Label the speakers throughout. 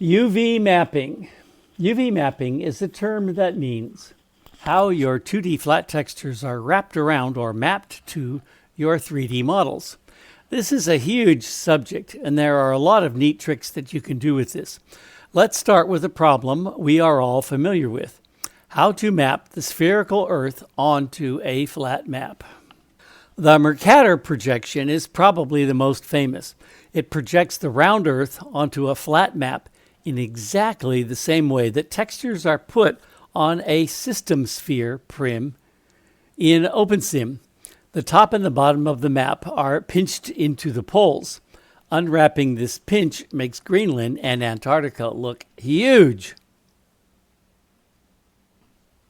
Speaker 1: UV mapping. UV mapping is a term that means how your 2D flat textures are wrapped around or mapped to your 3D models. This is a huge subject, and there are a lot of neat tricks that you can do with this. Let's start with a problem we are all familiar with: how to map the spherical Earth onto a flat map. The Mercator Projection is probably the most famous. It projects the round Earth onto a flat map in exactly the same way that textures are put on a system sphere prim in OpenSim. The top and the bottom of the map are pinched into the poles. Unwrapping this pinch makes Greenland and Antarctica look huge.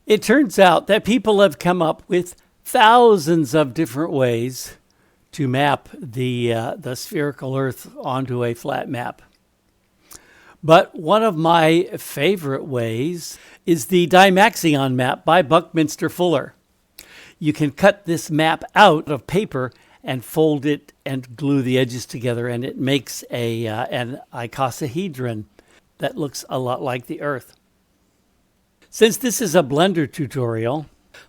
Speaker 1: It turns out that people have come up with thousands of different ways to map the spherical Earth onto a flat map. But one of my favorite ways is the Dymaxion map by Buckminster Fuller. You can cut this map out of paper and fold it and glue the edges together, and it makes an icosahedron that looks a lot like the Earth. Since this is a Blender tutorial,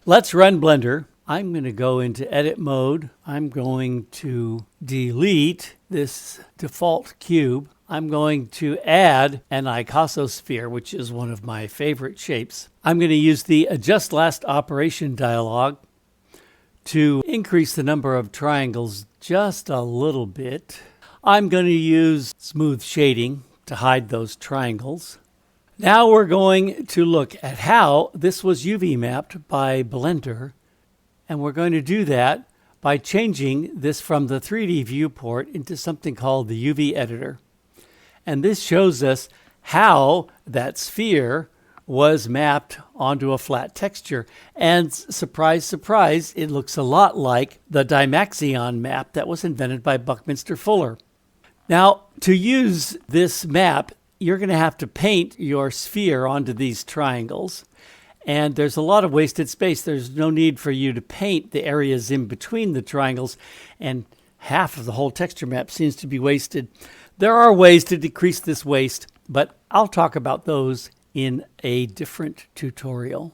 Speaker 1: let's run Blender. I'm going to go into edit mode. I'm going to delete this default cube. I'm going to add an Icososphere, which is one of my favorite shapes. I'm going to use the adjust last operation dialog to increase the number of triangles just a little bit. I'm going to use smooth shading to hide those triangles. Now we're going to look at how this was UV mapped by Blender, and we're going to do that by changing this from the 3D viewport into something called the UV editor. And this shows us how that sphere was mapped onto a flat texture. And surprise, surprise, it looks a lot like the Dymaxion map that was invented by Buckminster Fuller. Now, to use this map, you're going to have to paint your sphere onto these triangles. And there's a lot of wasted space. There's no need for you to paint the areas in between the triangles, and half of the whole texture map seems to be wasted. There are ways to decrease this waste, but I'll talk about those in a different tutorial.